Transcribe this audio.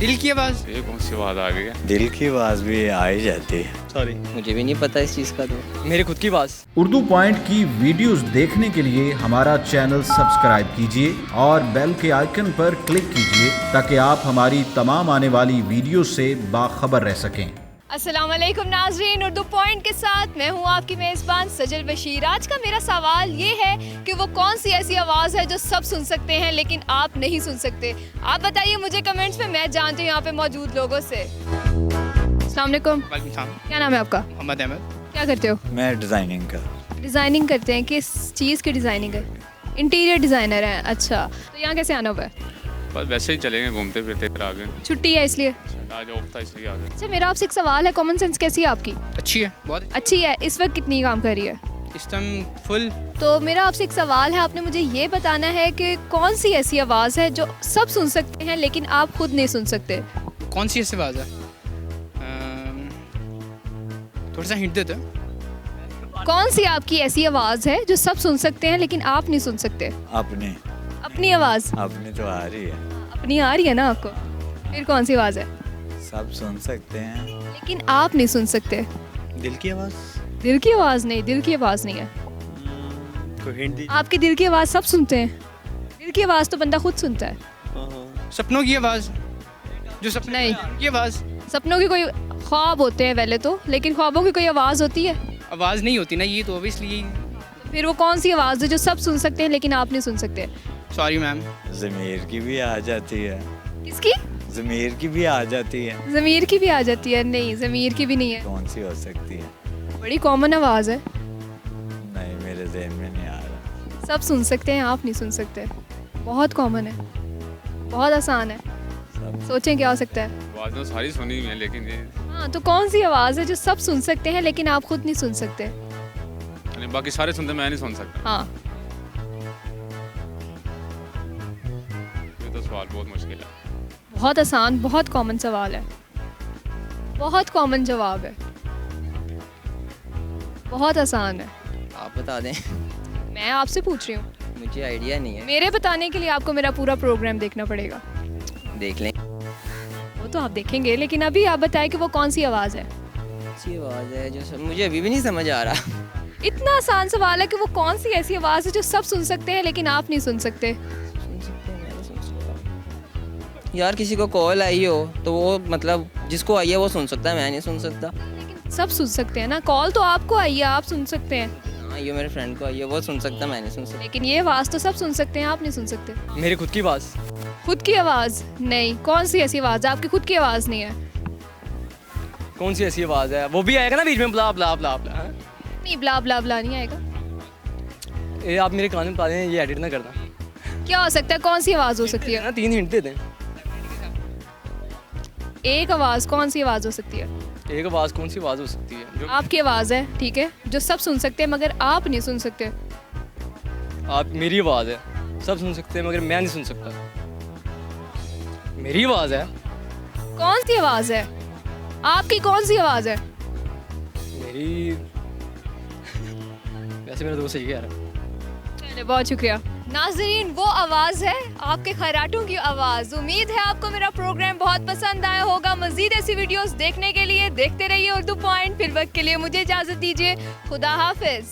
दिल की आवाज़। ये कौन सी आवाज़ आ गई है? दिल की आवाज़ भी आ ही जाती है। सॉरी, मुझे भी नहीं पता इस चीज़ का। तो मेरी खुद की आवाज़। उर्दू पॉइंट की वीडियोस देखने के लिए हमारा चैनल सब्सक्राइब कीजिए और बेल के आइकन पर क्लिक कीजिए ताकि आप हमारी तमाम आने वाली वीडियो से बाखबर रह सकें। अस्सलाम वालेकुम नाज़रीन, उर्दू पॉइंट के साथ मैं हूँ आपकी मेज़बान सजल बशीर। आज का मेरा सवाल ये है कि वो कौन सी ऐसी आवाज़ है जो सब सुन सकते हैं लेकिन आप नहीं सुन सकते। आप बताइए मुझे कमेंट्स में, मैं जानती हूँ यहाँ पे मौजूद लोगों से। अस्सलाम वालेकुम। वालेकुम सलाम। क्या नाम है आपका? मोहम्मद अहमद। क्या करते हो? मैं डिज़ाइनिंग का। डिज़ाइनिंग करते हैं? किस चीज़ की डिज़ाइनिंग है? इंटीरियर डिज़ाइनर हैं। अच्छा, तो यहाँ कैसे आना हुआ है? बस वैसे ही चलेंगे, घूमते फिरते फिर आ गए। छुट्टी है इसलिए? आज ऑफ था इसलिए आ गए। अच्छा, मेरा आपसे एक सवाल है, कॉमन सेंस कैसी है आपकी? अच्छी है, बहुत अच्छी है। इस वक्त कितनी काम कर रही है? इस टाइम फुल। तो मेरा आपसे एक सवाल है, आपने मुझे ये बताना है कि कौन सी ऐसी आवाज़ है जो सब सुन सकते हैं लेकिन आप खुद नहीं सुन सकते। कौन सी ऐसी आवाज़ है? थोड़ा सा हिंट देते हैं। कौन सी आपकी ऐसी आवाज़ है जो सब सुन सकते हैं लेकिन आप नहीं सुन सकते? अपने अपनी आवाज़। अपने तो आ रही है। अपनी आ रही है ना आपको? फिर कौन सी आवाज़ है? सब सुन सकते हैं लेकिन आप नहीं सुन सकते। दिल की आवाज़। दिल की आवाज़ नहीं, दिल की आवाज़ नहीं है। कोई हिंट दीजिए। आपकी दिल की आवाज़ सब सुनते हैं। दिल की आवाज़ तो बंदा खुद सुनता है। सपनों की आवाज़, जो सपने नहीं। की आवाज़। सपनों की कोई ख्वाब होते हैं पहले तो, लेकिन ख्वाबों की कोई आवाज़ होती है? आवाज़ नहीं होती ना, ये तो ऑब्वियसली। तो फिर वो कौन सी आवाज़ है जो सब सुन सकते हैं लेकिन आप नहीं सुन सकते? Sorry ma'am. ज़मीर की भी आ जाती है। किसकी? ज़मीर की भी आ जाती है। ज़मीर की भी आ जाती है? नहीं, ज़मीर की भी नहीं है। कौन सी हो सकती है? बड़ी कॉमन आवाज़ है, नहीं, मेरे ज़हन में नहीं आ रहा। सब सुन सकते हैं, आप नहीं सुन सकते। बहुत कॉमन है, बहुत आसान है। सोचें क्या हो सकता है। आवाज़ तो सारी सुनी हुई है लेकिन ये हाँ, तो कौन सी आवाज़ है जो सब सुन सकते हैं लेकिन आप खुद नहीं सुन सकते? यानी बाकी सारे सुनते, मैं नहीं सुन सकता। हाँ, ये तो सवाल बहुत मुश्किल है। बहुत आसान, बहुत कॉमन सवाल है, बहुत कॉमन जवाब है, बहुत आसान है। आप बता दें। मैं आपसे पूछ रही हूँ, मुझे आइडिया नहीं है। मेरे बताने के लिए आपको मेरा पूरा प्रोग्राम देखना पड़ेगा। देख लें। वो तो आप देखेंगे, लेकिन अभी आप बताएं कि वो कौन सी आवाज़ है। अच्छी आवाज़ है जो मुझे अभी भी नहीं समझ आ रहा। इतना आसान सवाल है कि वो कौन सी ऐसी आवाज़ है जो सब सुन सकते हैं लेकिन आप नहीं सुन सकते। सुन सकते हैं, मैं नहीं सुन सकता। यार किसी को कॉल आई हो तो वो मतलब जिसको आई है वो सुन सकता है, मैं नहीं सुन सकता। लेकिन सब सुन सकते हैं ना। कॉल तो आपको आई है, आप सुन सकते हैं, हाँ, ये मेरे फ्रेंड को आई है, वो सुन सकता है, मैं नहीं सुन सकता। लेकिन ये आवाज़ तो सब सुन सकते हैं, आप नहीं सुन सकते। मेरी खुद की आवाज़। खुद की आवाज़ नहीं। कौन सी ऐसी आवाज़ है? आपकी खुद की आवाज़ नहीं है। कौन सी ऐसी आवाज़ है? वो भी आएगा ना बीच में, ब्ला ब्ला ब्ला ब्ला। हाँ? नहीं, ब्ला ब्ला ब्ला नहीं आएगा। ये आप मेरे कान में बता दें, ये एडिट ना करना। क्या हो सकता है? कौन सी आवाज़ हो सकती है? ना 3 हिंट दे दें। एक आवाज़, कौन सी आवाज़ हो सकती है? एक आवाज़, कौन सी आवाज़ हो सकती है जो आपकी आवाज़ है, ठीक है, जो सब सुन सकते हैं मगर आप नहीं सुन सकते। आप, मेरी आवाज़ है, सब सुन सकते हैं मगर मैं नहीं सुन सकता। मेरी आवाज़ है। कौन सी आवाज़ है? आपकी कौन सी आवाज़ है? मेरी वैसे मेरा दोस्त सही कह रहा है। चलिए, बहुत शुक्रिया नाज़रीन। वो आवाज़ है आपके खैराटों की आवाज़। उम्मीद है आपको मेरा प्रोग्राम बहुत पसंद आया होगा। मज़ीद ऐसी वीडियोस देखने के लिए देखते रहिए उर्दू पॉइंट। फिर वक्त के लिए मुझे इजाज़त दीजिए। खुदा हाफिज़।